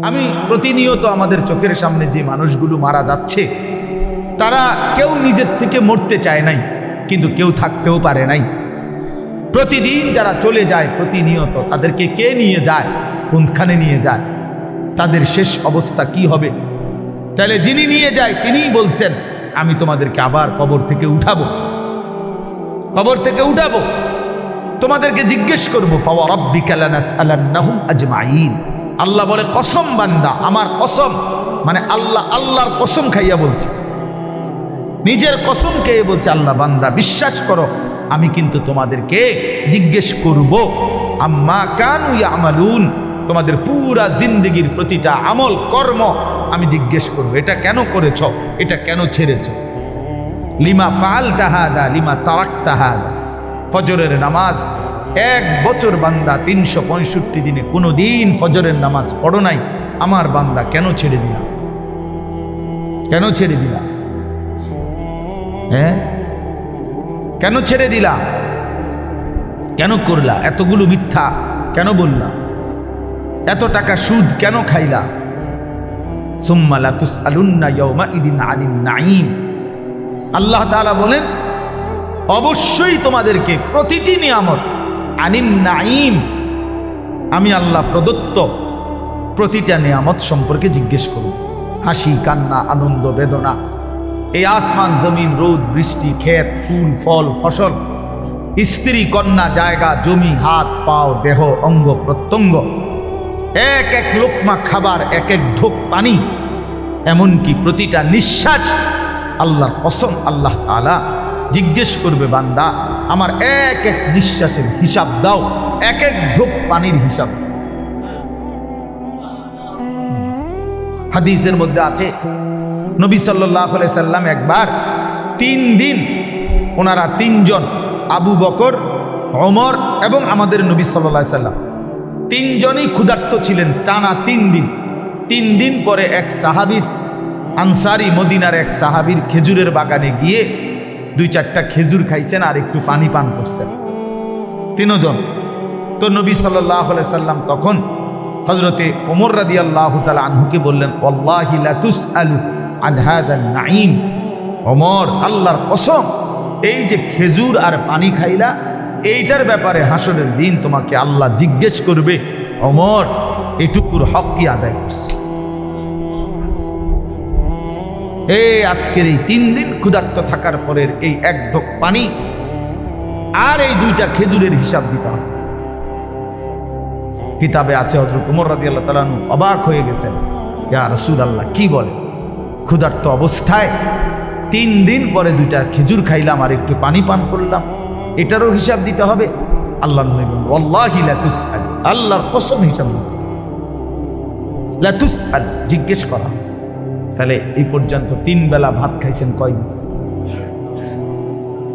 আমি প্রতিনিয়ত আমাদের চোখের সামনে যে মানুষগুলো মারা যাচ্ছে, তারা কেউ নিজের থেকে মরতে চায় নাই, কিন্তু কেউ থাকতেও পারে নাই। প্রতিদিন যারা চলে যায় প্রতিনিয়ত, তাদেরকে কে নিয়ে যায়, কোনখানে নিয়ে যায়, তাদের শেষ অবস্থা কি হবে? তাহলে যিনি নিয়ে যায় তিনিই বলছেন, আমি তোমাদেরকে আবার কবর থেকে উঠাবো, কবর থেকে উঠাবো, তোমাদেরকে জিজ্ঞেস করবো। ফাওয়ারাব্বিকা লানাসআলান্নাহুম আজমাইন। আল্লাহ বলে, কসম বান্দা, আমার কসম, মানে আল্লাহর কসম খাইয়া বলছে, নিজের কসম খেয়ে বলছে, আল্লাহ বান্দা বিশ্বাস করো, আমি কিন্তু তোমাদেরকে জিজ্ঞেস করব আম্মা কানু ইয়ামালুন, তোমাদের পুরা জিন্দেগির প্রতিটা আমল কর্ম আমি জিজ্ঞেস করব। এটা কেন করেছ, এটা কেন ছেড়েছ, লিমা ফাআলতা হাদা লিমা তারাকতা হাদা। ফজরের নামাজ 1 বছর বান্দা 365 দিনে কোনো দিন ফজরের নামাজ পড়ো নাই, আমার বান্দা কেন ছেড়ে দিলাম, কেন ছেড়ে দিলাম? হ্যাঁ, কেন ছেড়ে দিলা, কেন করলা, এতগুলো মিথ্যা কেন বললা, এত টাকা সুদ কেন খাইলা? সুম্মা লাতুসআলুন্না ইয়াওমাইদিন আনিন নাঈম। আল্লাহ তাআলা বলেন, অবশ্যই তোমাদেরকে প্রতিটি নিয়ামত, আনিন নাঈম, আমি আল্লাহ প্রদত্ত প্রতিটা নিয়ামত সম্পর্কে জিজ্ঞেস করব। হাসি কান্না আনন্দ বেদনা, এই আসমান জমিন রোদ বৃষ্টি ক্ষেত ফুল ফল ফসল, স্ত্রী কন্যা জায়গা জমি হাত পাও দেহ অঙ্গ প্রত্যঙ্গ, এক এক লোকমা খাবার, এক এক ঢোক পানি, এমনকি প্রতিটা নিঃশ্বাস, আল্লাহর কসম আল্লাহ তাআলা জিজ্ঞেস করবে, বান্দা আমার এক এক নিঃশ্বাসের হিসাব দাও, এক এক ঢোক পানির হিসাব। হাদিসের মধ্যে আছে, নবী সাল্লাল্লাহু আলাইহি সাল্লাম একবার 3 দিন, ওনারা 3 জন, আবু বকর, ওমর এবং আমাদের নবী সাল্লাল্লাহু আলাইহি সাল্লাম 3 জনই ক্ষুধার্ত ছিলেন টানা 3 দিন। 3 দিন পরে এক সাহাবীর, আনসারি মদিনার এক সাহাবীর খেজুরের বাগানে গিয়ে 2-4টা খেজুর খাইছেন আর একটু পানি পান করছেন, 3 জন। তো নবী সাল্লাল্লাহু আলাইহি সাল্লাম তখন হযরতে ওমর রাদিয়াল্লাহু তাআলা আনহুকে বললেন, ওয়াল্লাহি লা তুসআলু আন হাযান নাঈম। ওমর, আল্লাহর কসম, এই যে খেজুর আর পানি খাইলা, এইটার ব্যাপারে হাসরের দিন তোমাকে আল্লাহ জিজ্ঞেস করবে, ওমর এটুকুর হক কি আদায় করছে? এই আজকের এই 3 দিন ক্ষুধার্ত থাকার পরের এই 1 ঢোক পানি আর এই 2টা খেজুরের হিসাব দিতে হবে। কিতাবে আছে, হযরত ওমর রাদিয়াল্লাহু তাআলা আনহু অবাক হয়ে গেছেন, ইয়া রাসূলুল্লাহ, কি বলে, ক্ষুধার্ত অবস্থায় 3 দিন পরে 2টা খেজুর খাইলাম আর একটু পানি পান করলাম, এটারও হিসাব দিতে হবে? আল্লাহ নবী বলেন, ওয়াল্লাহি লা তুসআল, আল্লাহর কসম হিসাব লা তুসআল, জিজ্ঞেস করা। তাহলে এই পর্যন্ত 3 বেলা ভাত খাইছেন কয়দিন?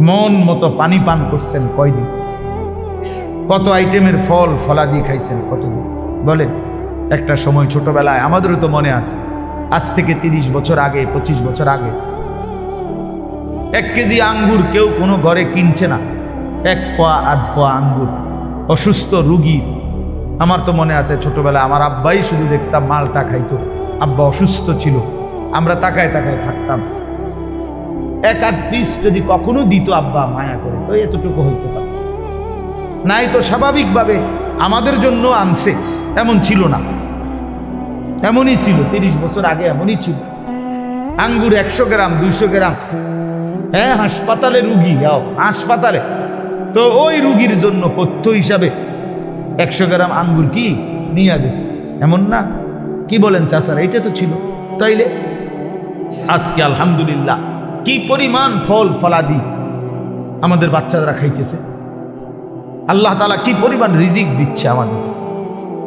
মন মতো পানি পান করছেন কয়দিন? কত আইটেমের ফল ফলাদি খাইছেন কতদিন? বলেন। একটা সময় ছোটবেলায়, আমাদেরও তো মনে আছে, আজ থেকে 30 বছর আগে 25 বছর আগে 1 কেজি আঙ্গুর কেউ কোনো ঘরে কিনছে না, 1 পোয়া 1/2 পোয়া আঙ্গুর। অসুস্থ রুগী, আমার তো মনে আছে ছোটবেলায় আমার আব্বাই শুধু দেখতাম মালটা খাইতো, আব্বা অসুস্থ ছিল, আমরা তাকায় তাকায় থাকতাম। 1-8 পিস যদি কখনো দিত আব্বা মায়া করে, তো এতটুকু হইতে পারে নাই, তো স্বাভাবিকভাবে আমাদের জন্য আনছে, এমন ছিল না, এমনই ছিল 30 বছর আগে, এমনই ছিল। আঙ্গুর 100 গ্রাম 200 গ্রাম, হ্যাঁ, হাসপাতালে রুগী, হাসপাতালে, তো ওই রুগীর জন্য পথ্য হিসাবে 100 গ্রাম আঙ্গুর কি নিয়ে গেছে, এমন না? কি বলেন চাচারা, এইটা তো ছিল। তাইলে আজকে আলহামদুলিল্লাহ কি পরিমাণ ফল ফলাদি আমাদের বাচ্চারা খাইতেছে, আল্লাহ তাআলা কি পরিমাণ রিজিক দিচ্ছে আমাদের,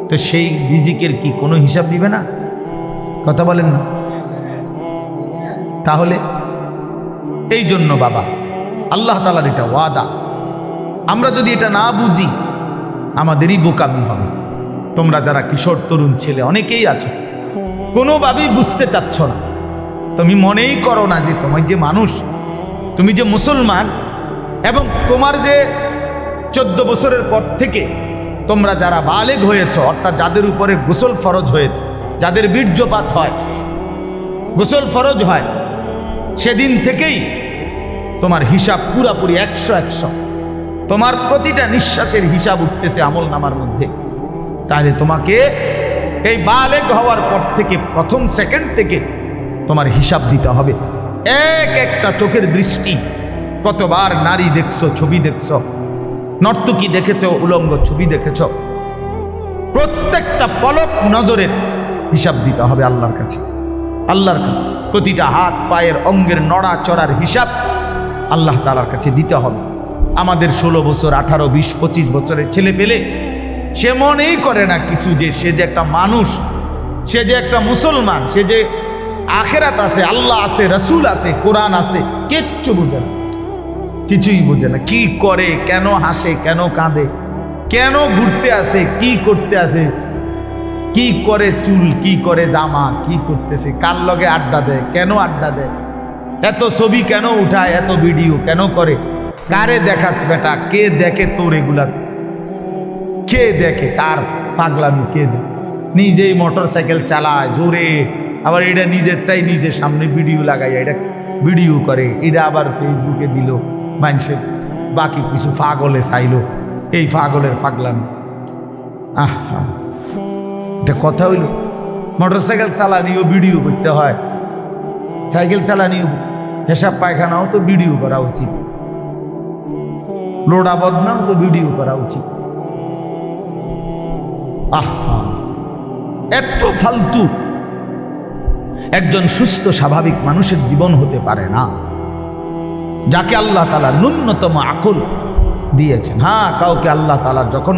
তো সেই রিজিকের কি কোনো হিসাব দিবে না? কথা বলেন না? তাহলে এই জন্য বাবা, আল্লাহ তাআলার এটা ওয়াদা, আমরা যদি এটা না বুঝি আমাদেরই বোকামি হবে। তোমরা যারা কিশোর তরুণ ছেলে অনেকেই আছো, কোনোভাবেই বুঝতে চাচ্ছ না, তুমি মনেই করো না যে তোমার যে মানুষ, তুমি যে মুসলমান, এবং তোমার যে 14 বছরের পর থেকে তোমরা যারা বালেগ হয়েছ, অর্থাৎ যাদের উপরে গোসল ফরজ হয়েছে, যাদের বীর্যপাত হয়, গোসল ফরজ হয়, সেদিন থেকেই তোমার হিসাব পুরাপুরি 100 তোমার প্রতিটা নিঃশ্বাসের হিসাব উঠতেছে আমল নামার মধ্যে। তাহলে তোমাকে এই বালেগ হওয়ার পর থেকে প্রথম সেকেন্ড থেকে তোমার হিসাব দিতে হবে। এক একটা চোখের দৃষ্টি, কতবার নারী দেখছো, ছবি দেখছো, নর্তকী দেখেছ, উলঙ্গ ছবি দেখেছ, প্রত্যেকটা পলক নজরের হিসাব দিতে হবে আল্লাহর কাছে। আল্লাহর কাছে প্রতিটা হাত পায়ের অঙ্গের নড়া চড়ার হিসাব আল্লাহ তাআলার কাছে দিতে হবে। আমাদের 16 বছর, 18, 20, 25 বছরের ছেলে পেলে সে মনেই করে না কিছু, যে সে যে একটা মানুষ, সে যে একটা মুসলমান, সে যে আখেরাত আছে, আল্লাহ আছে, রসুল আছে, কোরআন আছে, কিচ্ছু বোঝে না, কিছুই বোঝে না। কি করে, কেন হাসে, কেন কাঁদে, কেন ঘুরতে আসে, কি করতে আসে, কি করে চুল, কি করে জামা, কি করতেছে, কার লগে আড্ডা দেয়, কেন আড্ডা দেয়, এত ছবি কেন উঠায়, এত ভিডিও কেন করে, কারে দেখাস বেটা, কে দেখে তোর এগুলা, কে দেখে, কার পাগলামি কে দেখে? নিজেই মোটর সাইকেল চালায় জোরে, আবার এটা নিজেরটাই নিজের সামনে ভিডিও লাগাই, এটা ভিডিও করে, এটা আবার ফেসবুকে দিল, মানুষের বাকি কিছু পাগলে চাইলো, এই পাগলের পাগলামি। আহা, এটা কথা হইল? মোটর সাইকেল চালানিও ভিডিও করতে হয়, সাইকেল চালানিও, পেশাব পায়খানাও তো ভিডিও করা উচিত, লোডা বদনাও তো ভিডিও করা উচিত। আহা, এত ফালতু একজন সুস্থ স্বাভাবিক মানুষের জীবন হতে পারে না, যাকে আল্লাহ তাআলা ন্যূনতম আকল দিয়েছেন। হ্যাঁ, কাউকে আল্লাহ তাআলার যখন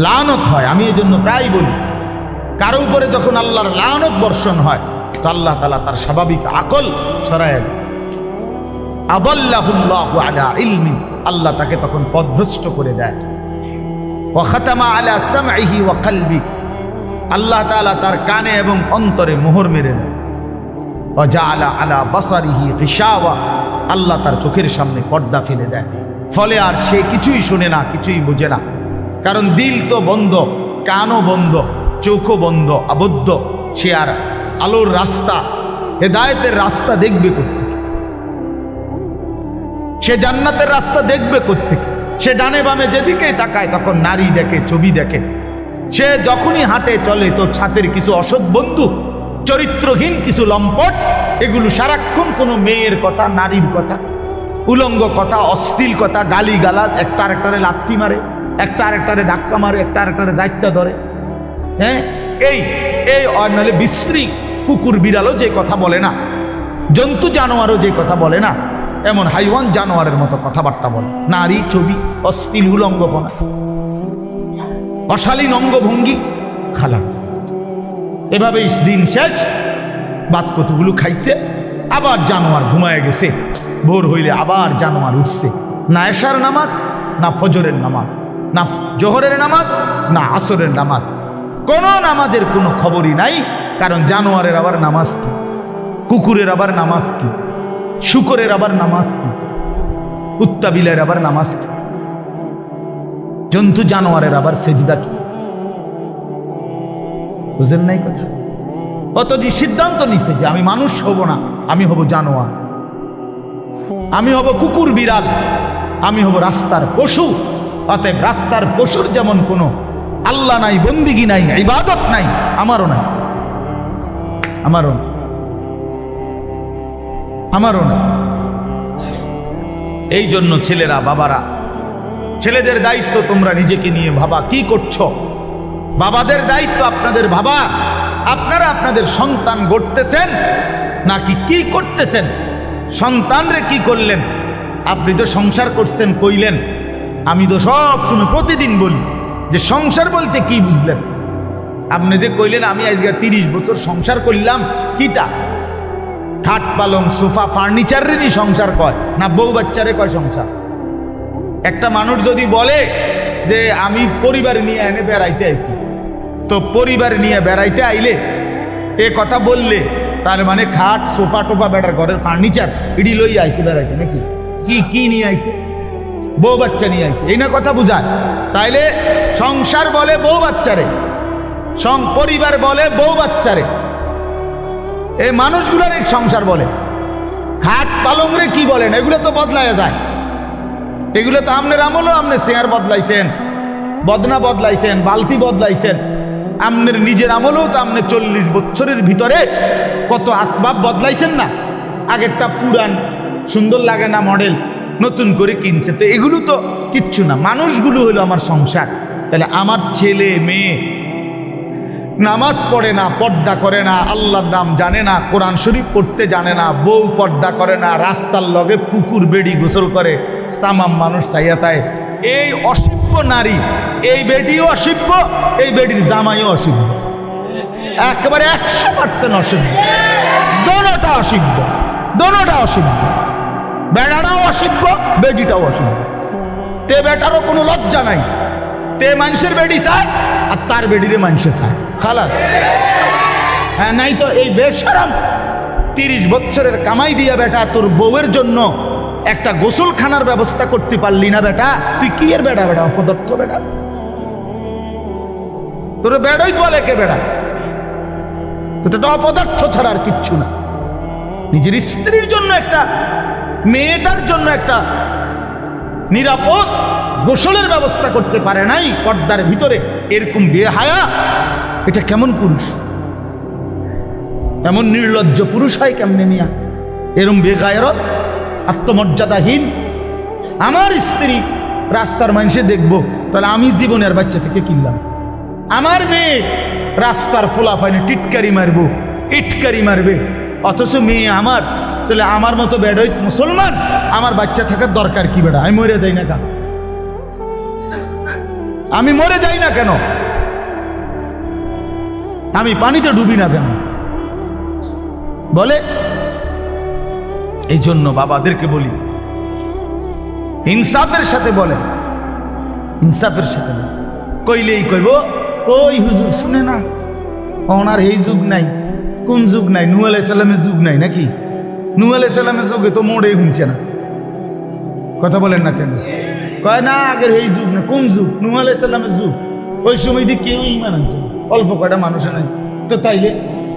লানত হয়, আমি এই জন্য প্রায় বলি, কারো উপরে যখন আল্লাহর লানত বর্ষণ হয়, তো আল্লাহ তাআলা তার স্বাভাবিক আকল সরায় দেয়। আদাল্লাহুল্লাহু আলা ইলমিন, আল্লাহ তাকে তখন পথভ্রষ্ট করে দেয়। ওয়া খাতামা আলা সামঈহি ওয়া কলবি, আল্লাহ তাআলা তার কানে এবং অন্তরে মোহর মেরে দেয়। ওয়া জাআলা আলা বাসারিহি গিশাওয়া, আল্লাহ তার চোখের সামনে পর্দা ফেলে দেয়। ফলে আর সে কিছুই শোনে না, কিছুই বোঝে না, কারণ দিল তো বন্ধ, কানও বন্ধ, চোখও বন্ধ, আবদ্ধ। সে আর আলোর রাস্তা, হেদায়েতের রাস্তা দেখবে কোত্থেকে? সে জান্নাতের রাস্তা দেখবে কোত্থেকে? সে ডানে বামে যেদিকেই তাকায় তখন নারী দেখে, ছবি দেখে। সে যখনই হাঁটে চলে তো ছাতের কিছু অসৎ বন্ধু, চরিত্রহীন কিছু লম্পট, এগুলো সারাক্ষণ কোনো মেয়ের কথা, নারীর কথা, উলঙ্গ কথা, অশ্লীল কথা, গালি গালাজ, একটা আরেকটারে লাথি মারে, একটা আরেকটারে ধাক্কা মারে, একটা আরেকটারে দায়িত্ব ধরে। হ্যাঁ, এই এই নাহলে বিশ্রী কুকুর বিড়ালও যে কথা বলে না, জন্তু জানোয়ারও যে কথা বলে না, এমন হাইওয়ান জানোয়ারের মতো কথাবার্তা বলে। নারী, ছবি, অশ্লীল উলঙ্গপনা, অশালীন অঙ্গভঙ্গি, খালাস। এভাবেই দিন শেষ। বাদকতগুলো খাইছে, আবার জানোয়ার ঘুমায় গেছে। ভোর হইলে আবার জানোয়ার উঠছে। না এশার নামাজ, না ফজরের নামাজ, না জোহরের নামাজ, না আসরের নামাজ, কোনো নামাজের কোনো খবরই নাই। কারণ জানোয়ারের আবার নামাজ কি, কুকুরের আবার নামাজ কি, শুকরের আবার নামাজ কি, কুত্তা বিলের আবার নামাজ কি, জন্তু জানোয়ারের আবার সেজদা কি? বুঝেন নাই কথা? অতটি সিদ্ধান্ত নিছে যে আমি মানুষ হব না, আমি হব জানোয়ার, আমি হব কুকুর বিড়াল, আমি হব রাস্তার পশু। অতএব রাস্তার পশুর যেমন কোনো আল্লাহ নাই, বন্দিগি নাই, ইবাদত নাই, আমারও নাই, আমারও না, আমারও না। এই জন্য ছেলেরা, বাবারা, ছেলেদের দায়িত্ব তোমরা নিজেকে নিয়ে ভাবা, কি করছো? বাবাদের দায়িত্ব আপনাদের ভাবা, আপনারা আপনাদের সন্তান গড়তেছেন নাকি কি করতেছেন? সন্তানরে কি করলেন? আপনি তো সংসার করছেন কইলেন, আমি তো সব সময় প্রতিদিন বলি যে সংসার বলতে কি বুঝলেন? আপনি যে কইলেন আমি আজকে 30 বছর সংসার করলাম, কিতা? খাট পালং সোফা ফার্নিচারেরই সংসার কয় না বউ বাচ্চারে কয় সংসার? একটা মানুষ যদি বলে যে আমি পরিবার নিয়ে এনে বেড়াইতে আইছি, তো পরিবার নিয়ে বেড়াইতে আইলে এ কথা বললে তার মানে খাট সোফা টোফা বেটার ঘরের ফার্নিচার এটি লই আইছে বেড়াইতে নাকি? কি কি নিয়ে আইছে? বউ বাচ্চা নিয়ে আইছে, এই না কথা বুঝায়? তাইলে সংসার বলে বউ বাচ্চারে, পরিবার বলে, বউ বাচ্চারে, এই মানুষগুলার এক সংসার বলে। খাট পালং রে কি বলেন, এগুলো তো বদলায় যায়। এগুলো তো আপনার আমলও আপনি চেয়ার বদলাইছেন, বদনা বদলাইছেন, বালতি বদলাইছেন। আপনার নিজের আমলও তো আপনি 40 বছরের ভিতরে কত আসবাব বদলাইছেন না। আগেরটা পুরান, সুন্দর লাগে না মডেল, নতুন করে কিনছে। তো এগুলো তো কিচ্ছু না, মানুষগুলো হলো আমার সংসার। তাহলে আমার ছেলে মেয়ে নামাজ পড়ে না, পর্দা করে না, আল্লাহর নাম জানে না, কোরআন শরীফ পড়তে জানে না, বউ পর্দা করে না, রাস্তার লগে পুকুর বেড়ি গোসল করে, তামাম মানুষ চাইয়াতায়। এই অসভ্য নারী, এই বেডিও অসভ্য, এই বেডির জামাইও অসভ্য, একেবারে 100% অসভ্য। দোনোটা অসভ্য, দোনোটা অসভ্য। বেড়াটাও অসভ্য, বেডিটাও অসভ্য। তে বেটারও কোনো লজ্জা নাই, তে মানুষের বেডি চায় আর তার বেডিরে মানুষে চায়, খালাস। হ্যাঁ, নাই তো এই বেশরম 30 বছরের কামাই দিয়া বেটা তোর বউয়ের জন্য একটা গোসলখানার ব্যবস্থা করতে পারলি না বেটা, তুই কি এর বেটা? বেটা অপদার্থ বেটা, তোর বেড়াই বলে কে বেড়া? তো তো অপদার্থ ছাড়া আর কিচ্ছু না। নিজের স্ত্রীর জন্য একটা, মেয়েটার জন্য একটা নিরাপদ গোসলের ব্যবস্থা করতে পারে নাই পর্দার ভিতরে, এরকম বেহায়া, এটা কেমন পুরুষ? এমন নির্লজ্জ পুরুষ হয় কেমনে মিয়া? এরম বেগায়রত, আত্মমর্যাদাহীন। আমার স্ত্রী রাস্তার মানুষে দেখবো, তাহলে আমি জীবনের বাচ্চা থেকে কিনলাম। আমার মেয়ে রাস্তার ফোলাফাইনে টিটকারি মারবো, ইটকারি মারবে, অথচ মেয়ে আমার, তাহলে আমার মতো বেড়াই মুসলমান আমার বাচ্চা থাকার দরকার কি বেড়া? আমি মরে যাই না কেন? আমি মরে যাই না কেন? আমি পানিতে ডুবি না কেন? বলে। এই জন্য বাবাদেরকে বলি, ইনসাফের সাথে বলে, ইনসাফের সাথে কইলেই কইব ওই হুজুর শুনে না, ওনার এই যুগ নাই। কোন যুগ নাই? নূহ আলাইহিস সালামের যুগ নাই নাকি? নূহ আলাইহিস সালামের যুগে তো মোড়ে শুনছে না, কথা বলেন না কেন? কয় না আগের এই যুগ না। কোন যুগ? নূহ আলাইহিস সালামের যুগ। ওই সময় দিয়ে কেউ ঈমান আনছে না, অল্প কয়টা মানুষ নাই। তো তাইলে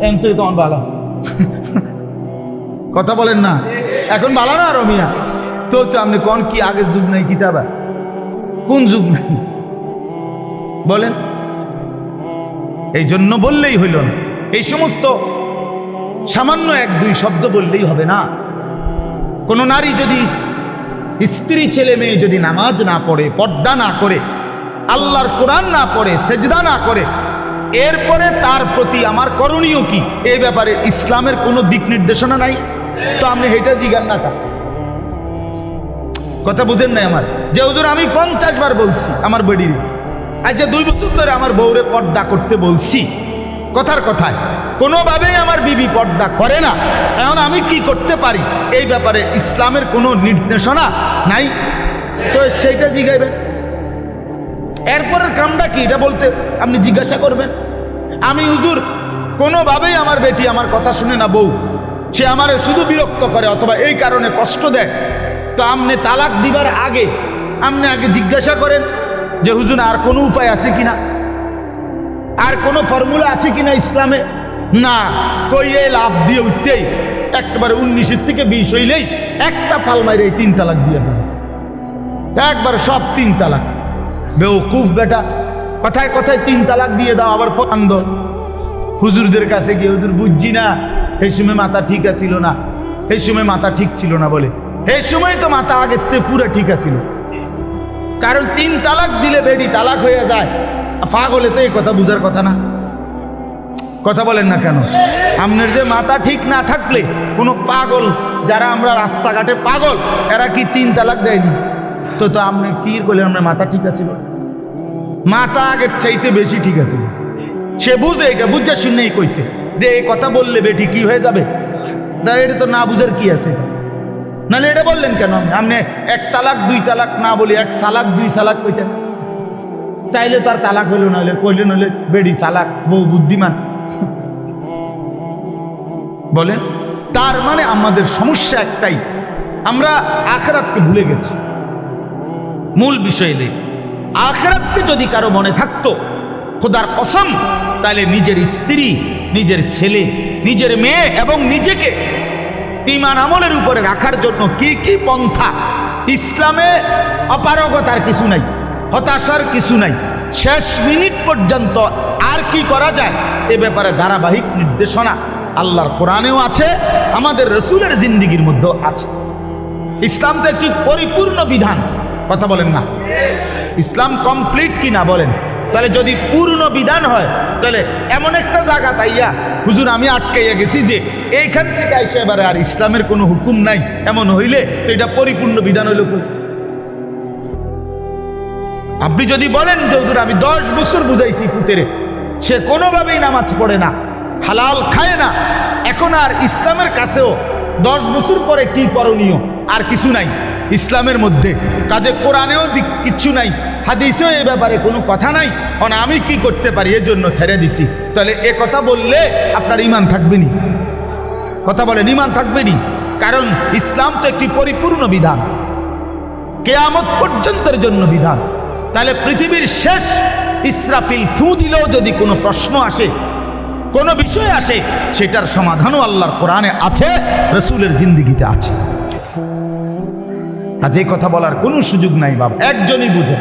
এম তো তোমার ভালো, কথা বলেন না? এখন ভালো না রমিয়া? তো তো আপনি কোন কি আগের যুগ নাই? কিতাবা কোন যুগ নাই বলেন? এই জন্য বললেই হইল না, এই সমস্ত সামান্য 1-2 শব্দ বললেই হবে না। কোনো নারী যদি, স্ত্রী ছেলে মেয়ে যদি নামাজ না পড়ে, পর্দা না করে, আল্লাহর কোরআন না পড়ে, সেজদা না করে, এরপরে তার প্রতি আমার করণীয় কি, এই ব্যাপারে ইসলামের কোনো দিক নির্দেশনা নাই। তো আপনি হেটা জিগান না কা? কথা বুঝেন নাই আমার? যে হুজুর আমি 50 বার বলছি আমার বেডির, আজ 2 বছর ধরে আমার বউরে পর্দা করতে বলছি, কথার কথায় কোনোভাবেই আমার বিবি পর্দা করে না, এখন আমি কি করতে পারি? এই ব্যাপারে ইসলামের কোনো নির্দেশনা নাই। তো সেইটা জিগাইবেন। এরপরের কামটা কি এটা বলতে আপনি জিজ্ঞাসা করবেন। আমি হুজুর কোনোভাবেই আমার বেটি আমার কথা শুনে না, বউ সে আমারে শুধু বিরক্ত করে অথবা এই কারণে কষ্ট দেয়, তো আপনি তালাক দিবার আগে আপনি আগে জিজ্ঞাসা করেন যে হুজুর আর কোনো উপায় আছে কিনা, আর কোনো ফর্মুলা আছে কিনা ইসলামে? না, কইয়ে লাভ দিয়ে উঠতেই একেবারে 19 থেকে 20 হইলেই একটা ফাল মাইরে 3 তালাক দিয়ে দেবে, একবার সব 3 তালাক। বেওকুফ বেটা, কথায় কথায় 3 তালাক দিয়ে দাও, আবার ফন্দ হুজুরদের কাছে গিয়ে হুজুর বুঝছি না, এই সময় মাথা ঠিক আছিল না, এই সময় মাথা ঠিক ছিল না বলে, এই সময় তো মাথা আগের থেকে পুরো ঠিক আছিল। কারণ 3 তালাক দিলে বেডি তালাক হয়ে যায়, পাগলে তো এই কথা বুঝার কথা না, কথা বলেন না কেন? আপনার যে মাথা ঠিক না থাকলে কোনো পাগল, যারা আমরা রাস্তাঘাটে পাগল, এরা কি 3 তালাক দেয়নি? তো তো আপনি কি বলেন আপনার মাথা ঠিক আছিল? মাথা আগের চাইতে বেশি ঠিক আছিল। সে বুঝে, এটা বুঝে শুনেই কইছে যে এই কথা বললে বেটি কি হয়ে যাবে, এটা তো না বুঝার কি আছে? নাহলে এটা বললেন কেন? আপনি 1 তালাক 2 তালাক না বলি 1 সালাক 2 সালাক কইতেন, তাইলে তার তালাক হইল, নাহলে কইলেন হলে বেডি সালাক, বউ বুদ্ধিমান। বলেন, তার মানে আমাদের সমস্যা একটাই, আমরা আখিরাতকে ভুলে গেছি। মূল বিষয় নেই। আখিরাতকে যদি কারো মনে থাকতো, খোদার কসম তাহলে নিজের স্ত্রী, নিজের ছেলে, নিজের মেয়ে এবং নিজেকে ঈমান আমলের উপরে রাখার জন্য কি কি পন্থা, ইসলামে অপারগতার কিছু নাই, হতাশার কিছু নাই, শেষ মিনিট পর্যন্ত আর কি করা যায় এ ব্যাপারে ধারাবাহিক নির্দেশনা আল্লাহর কোরআনেও আছে, আমাদের রসুলের জিন্দিগির মধ্যেও আছে। ইসলাম তো একটি পরিপূর্ণ বিধান, কথা বলেন না? ইসলাম কমপ্লিট কি না বলেন? তাহলে যদি পূর্ণ বিধান হয় তাহলে এমন একটা জায়গা তাইয়া হুজুর আমি আটকাইয়া গেছি যে এইখান থেকে আইসা এবারে আর ইসলামের কোনো হুকুম নাই, এমন হইলে তো এটা পরিপূর্ণ বিধান হইল। আপনি যদি বলেন যে হুজুর আমি 10 বছর বুঝাইছি পুতেরে, সে কোনোভাবেই নামাজ পড়ে না, হালাল খায় না, এখন আর ইসলামের কাছেও 10 বছর পরে কি করণীয় আর কিছু নাই ইসলামের মধ্যে, কাজে কোরআনেও কিচ্ছু নাই, হাদিসেও এ ব্যাপারে কোনো কথা নাই, কারণ আমি কি করতে পারি এর জন্য ছেড়ে দিছি, তাহলে এ কথা বললে আপনার ঈমান থাকবে নি? কথা বলেন, ঈমান থাকবে নি? কারণ ইসলাম তো একটি পরিপূর্ণ বিধান, কিয়ামত পর্যন্তের জন্য বিধান। তাহলে পৃথিবীর শেষ ইসরাফিল ফু দিলেও যদি কোনো প্রশ্ন আসে, কোনো বিষয় আসে, সেটার সমাধানও আল্লাহর কোরআনে আছে, রসুলের জিন্দিগিতে আছে। আজ এই কথা বলার কোনো সুযোগ নাই বাবা, একজনই বুঝেন।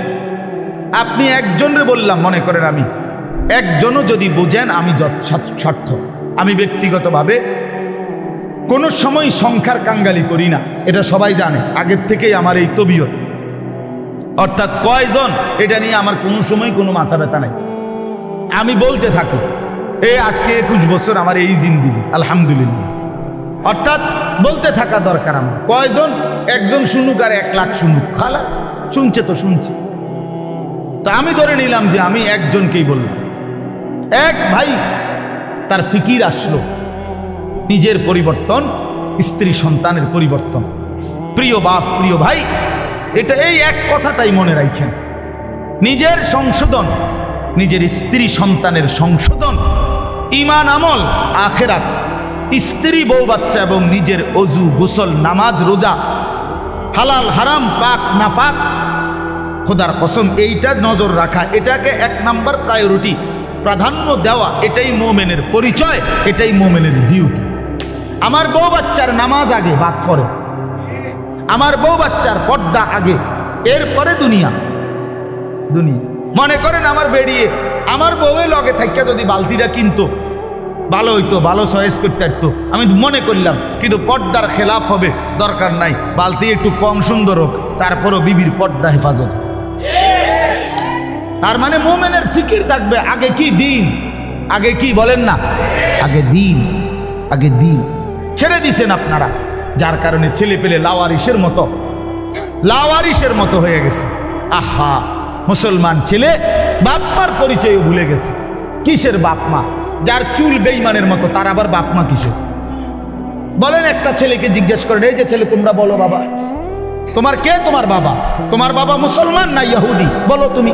আপনি একজনরে বললাম, মনে করেন আমি একজনও যদি বুঝেন আমি স্বার্থ, আমি ব্যক্তিগতভাবে কোনো সময় সংখ্যার কাঙ্গালি করি না, এটা সবাই জানে, আগের থেকেই আমার এই তবিয়ত, অর্থাৎ কয়জন এটা নিয়ে আমার কোনো সময় কোনো মাথা ব্যথা নাই। আমি বলতে থাকি এই আজকে 21 বছর আমার এই জিন্দিগি, আলহামদুলিল্লাহ, অর্থাৎ বলতে থাকা দরকার। আমার কয়জন, একজন শুনুক আর 1 লাখ শুনুক, খালাস, শুনছে তো শুনছে। তা আমি ধরে নিলাম যে আমি একজনকেই বললাম। এক ভাই তার ফিকির আসলো নিজের পরিবর্তন, স্ত্রী সন্তানের পরিবর্তন। প্রিয় বাপ, প্রিয় ভাই, এটা এই এক কথাটাই মনে রাখেন, নিজের সংশোধন, নিজের স্ত্রী সন্তানের সংশোধন, ঈমান আমল, আখিরাত, স্ত্রী বউ বাচ্চা এবং নিজের অজু গোসল নামাজ রোজা, হালাল হারাম পাক না পাক, খোদার কসম এইটা নজর রাখা, এটাকে 1 নাম্বার প্রায়োরিটি, প্রাধান্য দেওয়া, এটাই মোমেনের পরিচয়, এটাই মোমেনের ডিউটি। আমার বউ বাচ্চার নামাজ আগে, বাদ পরে। আমার বউ বাচ্চার পর্দা আগে, এরপরে দুনিয়া। মনে করেন আমার বেরিয়ে আমার বউয়ের লগে থাকিয়া যদি বালতিটা কিনতো ভালো হইতো, ভালো চয়েস করতে পারতো, আমি মনে করলাম, কিন্তু পর্দার খেলাফ হবে, দরকার নাই, বালতি একটু কম সুন্দর হোক, তারপরও বিবির পর্দা হেফাজত। তার মানে মোমেনের ফিকির থাকবে আগে কি দিন, আগে কি বলেন না, আগে দিন, আগে দিন। ছেড়ে দিছেন আপনারা, যার কারণে ছেলে পেলে লাওয়ারিসের মতো হয়ে গেছে। আহা, মুসলমান ছেলে বাপ মার পরিচয়ও ভুলে গেছে। কিসের বাপ মা? যার চুল বেঈমানের মতো, তার আবার বাপ মা কিসের? বলেন, একটা ছেলেকে জিজ্ঞেস করেন, এই যে ছেলে তোমরা বলো বাবা, তোমার কে তোমার বাবা? তোমার বাবা মুসলমান না ইহুদি? বলো তুমি।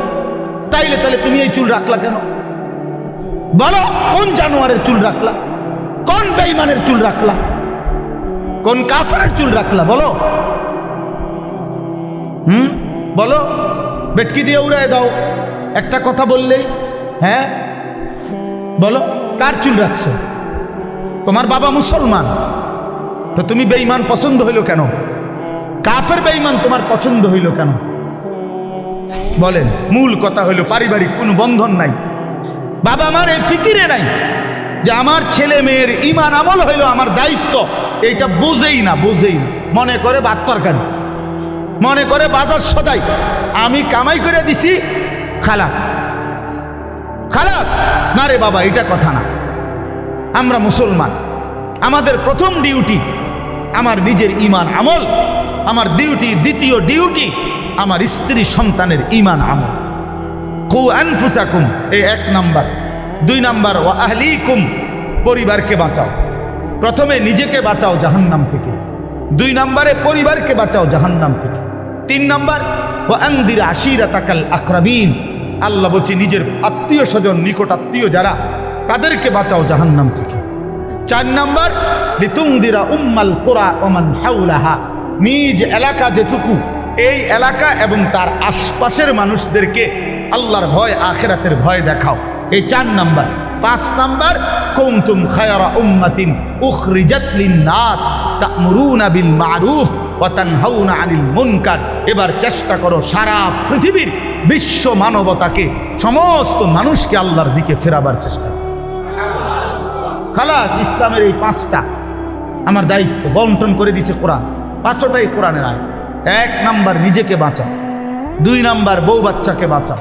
তাইলে তুমি এই চুল রাখলা কেন? বলো, কোন জানোয়ারের চুল রাখলা? কোন বেঈমানের চুল রাখলা? কোন কাফেরের চুল রাখলা? বলো, বলো, বেটকি দিয়ে উড়ায় দাও একটা কথা বললেই। হ্যাঁ বলো, কার চুল রাখছো? তোমার বাবা মুসলমান, তো তুমি বেঈমান পছন্দ হইল কেন? কাফের বেঈমান তোমার পছন্দ হইল কেন? বলেন। মূল কথা হইল পারিবারিক কোনো বন্ধন নাই, বাবা আমার এই ফিকিরে নাই যে আমার ছেলে মেয়ের ঈমান আমল হইল আমার দায়িত্ব, এইটা বোঝেই না। মনে করে ভাত তরকারি, মনে করে বাজার সদাই, আমি কামাই করে দিছি, খালাস। না রে বাবা, এটা কথা না। আমরা মুসলমান, আমাদের প্রথম ডিউটি আমার নিজের ঈমান আমল, আমার দ্বিতীয় ডিউটি আমার স্ত্রী সন্তানের ঈমান আমল। কু আনফুসাকুম, এই 1 নাম্বার। 2 নাম্বার, ওয়া আহলিকুম, পরিবারকে বাঁচাও। প্রথমে নিজেকে বাঁচাও জাহান্নাম থেকে, 2 নাম্বারে পরিবারকে বাঁচাও জাহান্নাম থেকে, 3 নাম্বার, ওয়া আনদির আশিরাতাকাল আকরাবিন, আল্লাহ বলছে নিজের আত্মীয় স্বজন, নিকট আত্মীয় যারা, তাদেরকে বাঁচাও জাহান্নাম থেকে। 4 নাম্বার, লিতুনদিরা উম্মাল কুরা ওয়া মান হাওলাহা, নিজ এলাকা যেটুকু, এই এলাকা এবং তার আশপাশের মানুষদেরকে আল্লাহর ভয়, আখিরাতের ভয় দেখাও। এই 4 নাম্বার। 5 নাম্বার, কুনতুম খায়রা উম্মাতিন উখরিজাত লিন-নাস তা'মুরুনা বিল মা'রুফ ওয়া তানহাউনা আনিল মুনকার। এবার চেষ্টা করো সারা পৃথিবীর বিশ্ব মানবতাকে, সমস্ত মানুষকে আল্লাহর দিকে ফেরাবার চেষ্টা করো। খালাস, ইসলামের এই 5টা আমার দায়িত্ব বন্টন করে দিছে কোরআন। 5টাই কোরআনের আয়াত। 1 নাম্বার নিজেকে বাঁচাও, 2 নাম্বার বউ বাচ্চাকে বাঁচাও,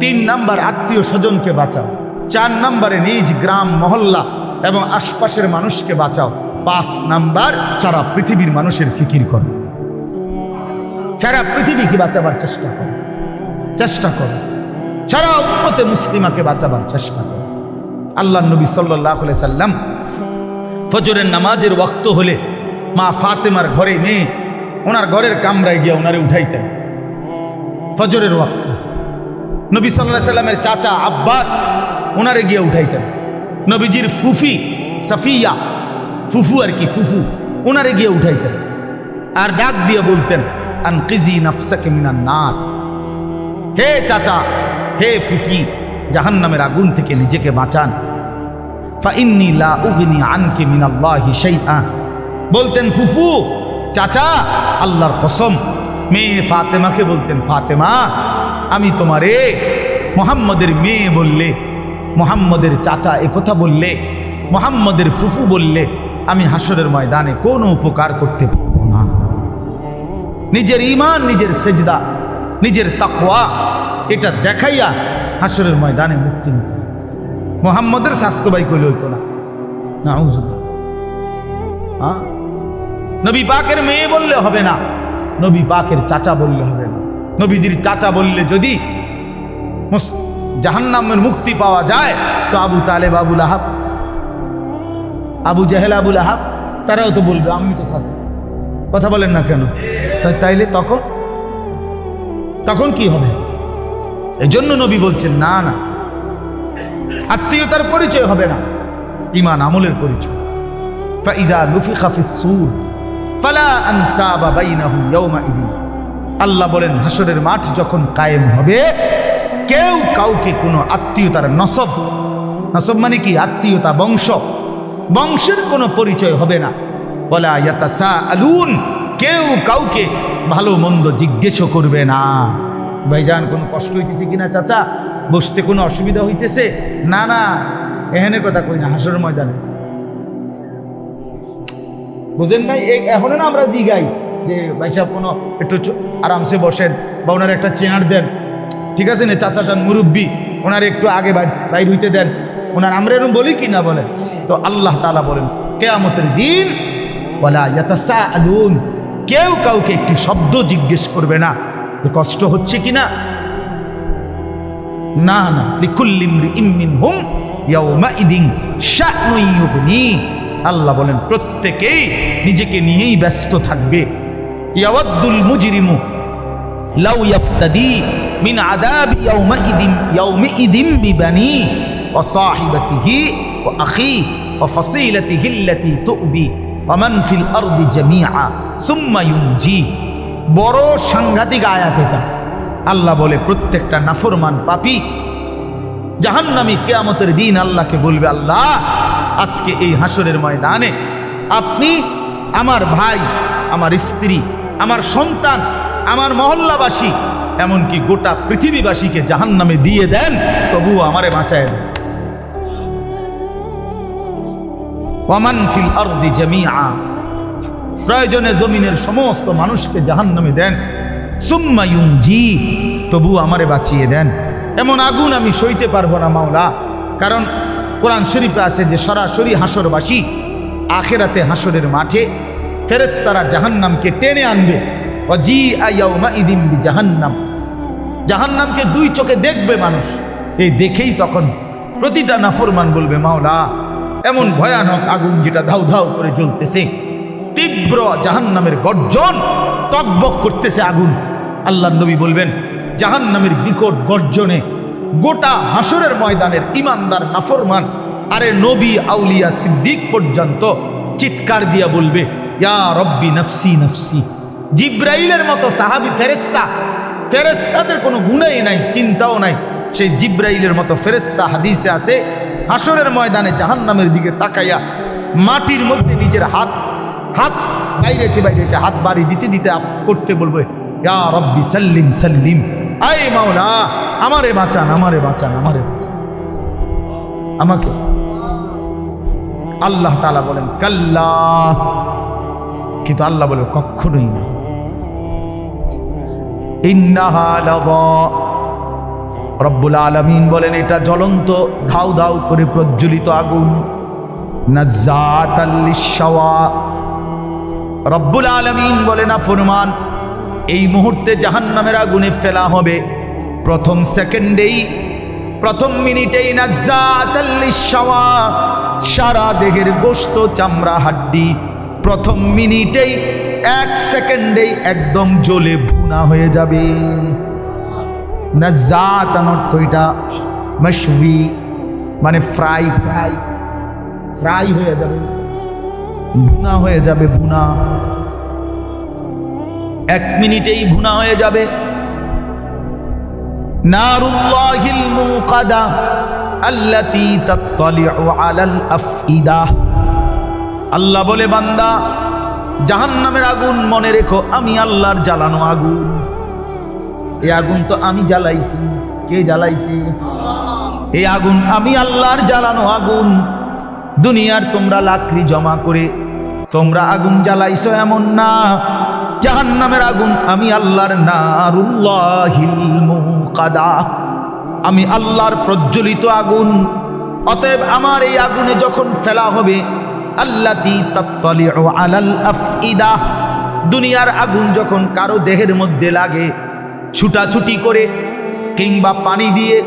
3 নাম্বার আত্মীয় স্বজনকে বাঁচাও, 4 নাম্বারে নিজ গ্রাম মহল্লা এবং আশপাশের মানুষকে বাঁচাও, 5 নাম্বার সারা পৃথিবীর মানুষের ফিকির করো, সারা পৃথিবীকে বাঁচাবার চেষ্টা করো, সারা উম্মতে মুসলিমাকে বাঁচাবার চেষ্টা করো। আল্লাহ নবী সাল্লাল্লাহু আলাইহি সাল্লাম ফজরের নামাজের ওয়াক্ত হলে মা ফাতেমার ঘরে মেয়ে ওনার ঘরের কামরায় গিয়ে ওনারে উঠাইতেন। ফজরের ওয়াক্ত নবী সাল্লাল্লাহু আলাইহি সাল্লামের চাচা আব্বাস ওনারে গিয়ে উঠাইতেন। নবীজির ফুফি সাফিয়া, ফুফু আর কি, ফুফু ওনারে গিয়ে উঠাইতেন আর ডাক দিয়ে বলতেন, আনকিজি নাফসাকে মিনান নার, হে চাচা, হে ফুফি, জাহান্নামের আগুন থেকে নিজেকে বাঁচান। ফাইন্নী লা উগনি আনকি মিনাল্লাহি শাইআ, বলতেন ফুফু, চাচা, আল্লাহর কসম। মেয়ে ফাতেমাকে বলতেন, ফাতেমা, আমি তোমারে মুহাম্মদের মেয়ে বললে, মুহাম্মদের চাচা একথা বললে, মুহাম্মদের ফুফু বললে আমি হাসরের ময়দানে কোনো উপকার করতে পারবো না। নিজের ঈমান, নিজের সেজদা, নিজের তাকওয়া এটা দেখাইয়া হাসরের ময়দানে মুক্তি নিতে। মুহাম্মদের স্বাস্থ্য ভাই কইলে হইতো না, নাউযুবিল্লাহ। নবী পাকের মেয়ে বললে হবে না, নবী পাকের চাচা বললে হবে না। নবীজির চাচা বললে যদি জাহান্নামের মুক্তি পাওয়া যায়, তো আবু তালেব, আবু লাহাব, আবু জাহেল, আবু লাহাব তারাও তো বলবে আমি তো চাচা। কথা বলেন না কেন? তাইলে তখন কি হবে? এজন্য নবী বলছেন, না না, আত্মীয়তার পরিচয় হবে না, ঈমান আমলের পরিচয়। ফাইযা নুফিখা ফিস-সূর ফালা আনসাবা বাইনাহুম ইয়াওমাইদিন। আল্লাহ বলেন, হাসরের মাঠ যখন কায়েম হবে, কেউ কাউকে কোনো আত্মীয়তার নসব মানে কি? আত্মীয়তা, বংশের কোনো পরিচয় হবে না। ওয়ালা ইয়াতাসাআলুন, কেউ কাউকে ভালো মন্দ জিজ্ঞেসও করবে না। ভাইজান কোনো কষ্ট হইতেছে কিনা চাচা, বসতে কোনো অসুবিধা হইতেছে? না না, এখানে কথা কই না, হাসরের ময়দানে। বুঝেন নাই? এখন না আমরা জিগাই যে ভাই সাহেব কোনো একটু আরামসে বসেন বা ওনার একটা চেয়ার দেন, ঠিক আছে না চাচা যান মুরব্বী, ওনার একটু আগে বাইর হইতে দেন, ওনার আমরা এরকম বলি কি না বলে? তো আল্লাহ তাআলা বলেন, কিয়ামতের দিন ওয়ালা ইয়াতাসাআলুন, কেউ কাউকে একটি শব্দ জিজ্ঞেস করবে না যে কষ্ট হচ্ছে কিনা। না না, লিকুল্লি ইমরিইম মিনহুম ইয়াওমাইদিন শা'নুন ইউগনি। আল্লাহ বলেন প্রত্যেকেই নিজেকে নিয়েই ব্যস্ত থাকবে। ইয়াওয়াদ্দুল মুজরিমু লাউ ইয়াফতাদি মিন আযাবি ইয়াউমিইদিন বিবানি ওয়া সাহিবাতিহি ওয়া আখি ওয়া ফাসিলাতিহি আল্লাতী তু'বি ওয়া মান ফিল আরদি জামিআ সুম্মা ইউনজি। বড় সাংঘাতিক আয়াত এটা। আল্লাহ বলে প্রত্যেকটা নাফরমান পাপী জাহান্নামী কিয়ামতের দিন আল্লাহকে বলবে, আল্লাহ আজকে এই হাসরের ময়দানে আপনি আমার ভাই, আমার স্ত্রী, আমার সন্তান, আমার মহল্লাবাসী, এমনকি গোটা পৃথিবীবাসীকে জাহান্নামে দিয়ে দেন, তবুও আমারে বাঁচায় দেন। ওয়ামান ফিল আরদি জামিআ, প্রয়োজনে জমিনের সমস্ত মানুষকে জাহান্নামে দেন। সুম্মা ইউনজি, তবু আমারে বাঁচিয়ে দেন। এমন আগুন আমি সইতে পারবো না মাওলা। কারণ কোরআন শরীফে আছে যে সরাসরি হাসরবাসী আখিরাতে হাসরের মাঠে ফেরেশতারা জাহান্নামকে টেনে আনবে। ওয়াজিআ ইয়াউমাইদিন বিজাহান্নাম, জাহান্নামকে 2 চোখে দেখবে মানুষ। এই দেখেই তখন প্রতিটা নাফরমান বলবে, মাওলা এমন ভয়ানক আগুন যেটা ধাউ ধাউ করে জ্বলতেছে, তীব্র জাহান্নামের গর্জন, টকবক করতেছে আগুন। আল্লাহর নবী বলবেন, জাহান্নামের বিকট গর্জনে গোটা হাসরের ময়দানের ইমানদার নাফরমান, আরে নবী, আউলিয়া, সিদ্দিক পর্যন্ত চিৎকার দিয়া বলবে, ইয়া রব্বি নফসি নফসি। জিব্রাইলের মতো সাহাবী ফেরেশতাদের কোনো গুণই নাই, চিন্তাও নাই। সেই জিব্রাইলের মতো ফেরেশতা, হাদিসে আছে, হাসরের ময়দানে জাহান্নামের দিকে তাকাইয়া মাটির মধ্যে নিজের হাত বাইরেতে হাত বাড়ি দিতে দিতে করতে বলবে, ইয়া রব্বি সাল্লিম সাল্লিম, আয় মাওলা আমারে বাঁচান, আমারে বাঁচান, আমারে বাঁচান, আমাকে। আল্লাহ তাআলা বলেন কাল্লা, কিন্তু আল্লাহ বলে কখনোই না। ইন্নাহা লাযা, রব্বুল আলামিন বলেন এটা জ্বলন্ত ধাউ ধাউ করে প্রজ্বলিত আগুন। নাজ্জাতাল লিশ-শাওয়া, রব্বুল আলামিন বলে না ফরমান এই মুহূর্তে জাহান্নামের আগুনে ফেলা হবে, প্রথম সেকেন্ডেই, প্রথম মিনিটেই নাজ্জাতাল লিশ-শাওয়া, সারা দেহের গোশত চামড়া হাড্ডি প্রথম মিনিটেই, এক সেকেন্ডেই একদম জ্বলে ভুনা হয়ে যাবে। নাজ্জাত অর্থ এটা মাশওয়ি, মানে ফ্রাই ফ্রাই ফ্রাই হয়ে যাবে, ভুনা হয়ে যাবে, ভুনা এক মিনিটেই ভুনা হয়ে যাবে। নারুল্লাহিল মুকাদা আল্লাতী তাত্তালিউ আলাল আফইদা, আল্লাহ বলে বান্দা জাহান্নামের আগুন মনে রেখো আমি আল্লাহর জ্বালানো আগুন। এই আগুন তো আমি জ্বালাইছি। কে জ্বালাইছি? এই আগুন আমি আল্লাহর জ্বালানো আগুন। দুনিয়ার তোমরা লাকড়ি জমা করে তোমরা আগুন জ্বালাইছো এমন না, জাহান্নামের আগুন আমি আল্লাহর, নারুল্লাহিল মুকাদা, আমি আল্লাহর প্রজ্বলিত আগুন। অতএব আমার এই আগুনে যখন ফেলা হবে, আল্লাতী তাত্তালিউ আলাল আফইদা, দুনিয়ার আগুন যখন কারো দেহের মধ্যে লাগে, ছুটাছুটি করে কিংবা পানি দিয়ে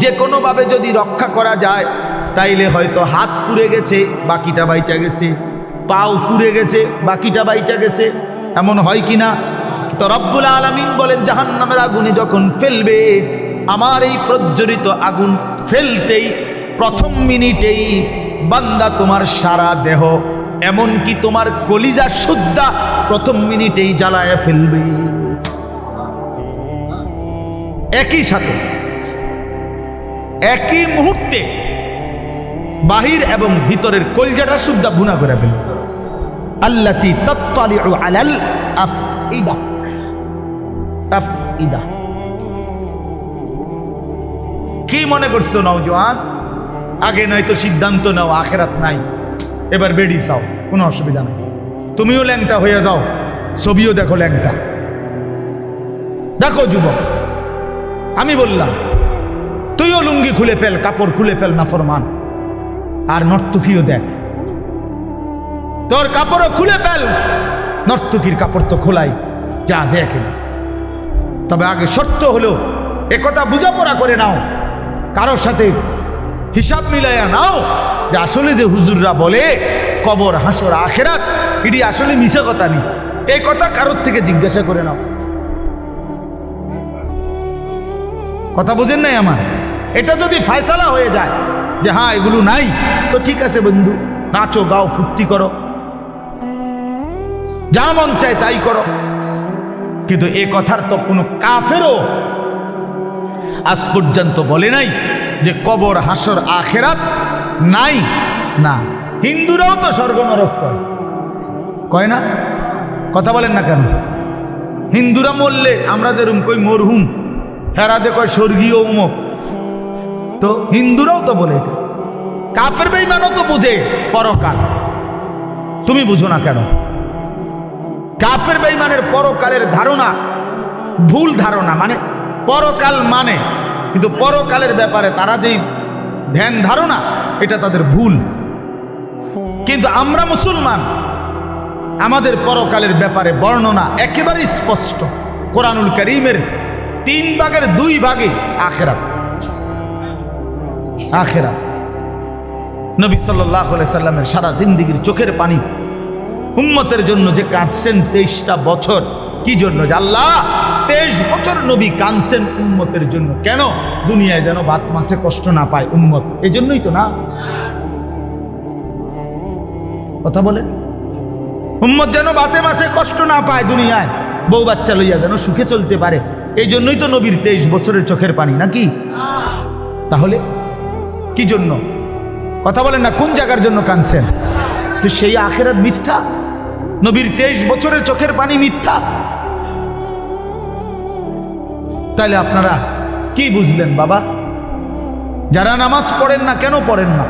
যে কোনোভাবে যদি রক্ষা করা যায়, তাইলে হয়তো হাত পুড়ে গেছে বাকিটা বাইচা গেছে, পাও পুড়ে গেছে বাকিটা বাইচা গেছে, এমন হয় কি না? তো রব্বুল আলামিন বলেন জাহান্নামের আগুনে যখন ফেলবে, আমার এই প্রজ্বলিত আগুন ফেলতেই প্রথম মিনিটেই বান্দা তোমার সারা দেহ, এমনকি তোমার কলিজা সুদ্ধা প্রথম মিনিটেই জ্বালায় ফেলবে। একই সাথে একই মুহূর্তে বাহির এবং ভিতরের কলিজাটা সুদ্ধা ভুনা করে ফেলবে। আল্লাতী তাত্তালিউ আলাল আফইদা, আফইদা। কি মনে করছো নওজোয়ান? আগে নয়তো সিদ্ধান্ত নাও আখেরাত নাই, এবার বেডি চাও, কোনো অসুবিধা নাই। তুমিও ল্যাংটা হয়ে যাও, ছবিও দেখো ল্যাংটা। দেখো যুবক, আমি বললাম তুইও লুঙ্গি খুলে ফেল, কাপড় খুলে ফেল, নাফরমান। আর নর্তকীও দেখ, তোর কাপড়ও খুলে ফেল, নর্তকীর কাপড় তো খোলাই, যা দেখ। তবে আগে শর্ত হলো একথা বুঝাপড়া করে নাও, কারোর সাথে হিসাব মিলাইয়া নাও যে আসলে যে হুজুররা বলে কবর হাসর আখেরাত, এটি আসলে মিশা কথা নেই, এই কথা কারোর থেকে জিজ্ঞাসা করে নাও। কথা বুঝেন নাই আমার? এটা যদি ফয়সালা হয়ে যায় যে হ্যাঁ এগুলো নাই, তো ঠিক আছে বন্ধু, নাচো গাও ফুর্তি করো, যা মন চায় তাই করো। কিন্তু এ কথার তো কোনো কাফেরও আজ পর্যন্ত বলে নাই যে কবর হাসর আখেরাত নাই। না, হিন্দুরাও তো স্বর্গ নরক কয় না? কথা বলেন না কেন? হিন্দুরা মরলে আমরা যেরকম কই মরহুম, হেরাদে কয় স্বর্গীয় উমক, তো হিন্দুরাও তো বলে। কাফের বেঈমানও তো বুঝে পরকাল, তুমি বুঝো না কেন? কাফের বেঈমানের পরকালের ধারণা ভুল ধারণা, মানে পরকাল মানে, কিন্তু পরকালের ব্যাপারে তারা যেই ধ্যান ধারণা, এটা তাদের ভুল। কিন্তু আমরা মুসলমান, আমাদের পরকালের ব্যাপারে বর্ণনা একেবারে স্পষ্ট। কোরআনুল কারীমের 3 ভাগের 2 ভাগে আখিরাত। আখিরাত নবী সাল্লাল্লাহু আলাইহি সাল্লামের সারা জিন্দেগীর চোখের পানি উম্মতের জন্য যে কাঁদছেন 23টা বছর। কি জন্য? আল্লাহ 23 বছর নবী কাঁদছেন উম্মতের জন্য। কেন? দুনিয়ায় যেন ভাত মাছে কষ্ট না পায় উম্মত, এই জন্যই তো না? কথা বলে, উম্মত যেন ভাতে মাছে কষ্ট না পায়, দুনিয়ায় বউ বাচ্চা লইয়া যেন সুখে চলতে পারে, এই জন্যই তো নবীর 23 বছরের চোখের পানি, নাকি? তাহলে কি জন্য? কথা বলেন না, কোন জায়গার জন্য কাঁদছেন? তো সেই আখিরাত মিথ্যা, নবীর 23 বছরের চোখের পানি মিথ্যা। তাইলে আপনারা কি বুঝলেন বাবা? যারা নামাজ পড়েন না, কেন পড়েন না?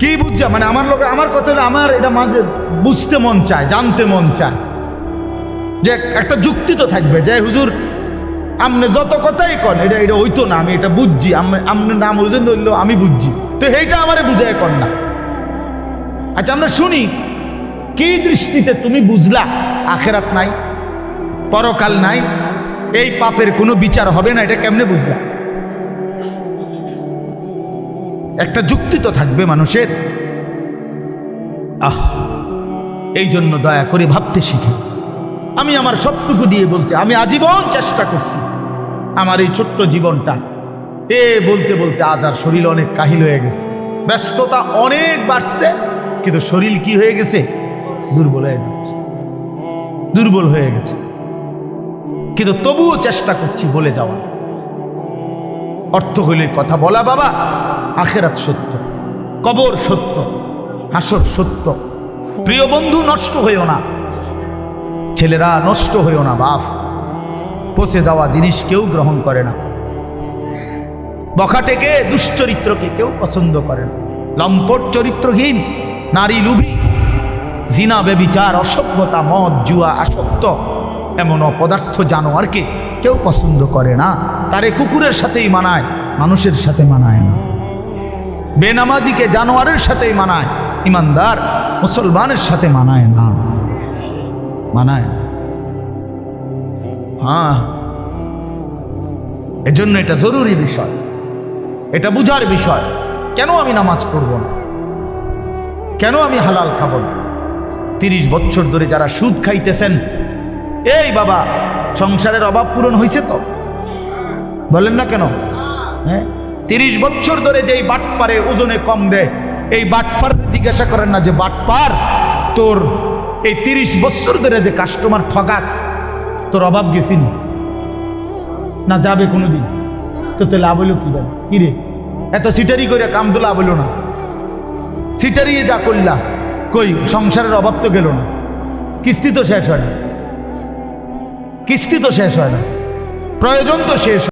কি বুঝছে? মানে আমার লোক, আমার কথা হলো, আমার এটা মাঝে বুঝতে মন চায়, জানতে মন চায় যে একটা যুক্তি তো থাকবে যে হুজুর আপনি যত কথাই কন এটা এটা হইতো না, আমি এটা বুঝছি, আপনার নাম ওজন ধরলো আমি বুঝছি, তো এইটা আমারে বুঝায় কর না। আচ্ছা আমরা শুনি, কি দৃষ্টিতে তুমি বুঝলা আখেরাত নাই, পরকাল নাই, এই পাপের কোনো বিচার হবে না, এটা কেমনে বুঝলা? একটা যুক্তি তো থাকবে মানুষের। এই জন্য দয়া করে ভাবতে শিখে। আমি আমার সবটুকু দিয়ে বলতে, আমি আজীবন চেষ্টা করছি আমার এই ছোট্ট জীবনটা বলতে বলতে আজ আর শরীর অনেক কাহিল হয়ে গেছে, ব্যস্ততা অনেক বাড়ছে, কিন্তু শরীর কি হয়ে গেছে? দুর্বল হয়ে যাচ্ছে, দুর্বল হয়ে গেছে। কিন্তু তবুও চেষ্টা করছি বলে যাওয়া। অর্থ হইলে কথা বলা, বাবা আখেরাত সত্য, কবর সত্য, হাসর সত্য। প্রিয় বন্ধু, নষ্ট হইও না, ছেলেরা নষ্ট হইও না। বাপ, পচে যাওয়া জিনিস কেউ গ্রহণ করে না, বখাটেকে, দুশ্চরিত্রকে কেউ পছন্দ করে না, লম্পট চরিত্রহীন, নারী লুভী, জিনা বেবিচার, অসভ্যতা, মদ জুয়া আসক্ত এমন অপদার্থ জানোয়ারকে কেউ পছন্দ করে না। তারে কুকুরের সাথেই মানায়, মানুষের সাথে মানায় না। বেনামাজিকে জানোয়ারের সাথেই মানায়, ইমানদার মুসলমানের সাথে মানায় না, মানায়। হ্যাঁ, এজন্য এটা জরুরি বিষয়, এটা বুঝার বিষয়। কেন আমি নামাজ পড়ব না? কেন আমি হালাল খাব না? 30 বছর ধরে যারা সুদ খাইতেছেন, এই বাবা সংসারের অভাব পূরণ হয়েছে তো? বলেন না কেন? হ্যাঁ, 30 বছর ধরে যেই বাটপারে ওজনে কম দেয়, এই বাটপার জিজ্ঞাসা করেন না যে বাটপার তোর এই 30 বছর ধরে যে কাস্টমার ঠগাস, তোর অভাব গেছি না যাবে কোনোদিন? তো তো লাভ হইল কি? কি রে, এত সিটারি করে কাম তো লাভ হইল না, সিটারি যা করলা, কই সংসারের অভাব তো গেল না, কিস্তি তো শেষ হয় না, কিস্তি তো শেষ হয় না, প্রয়োজন তো শেষ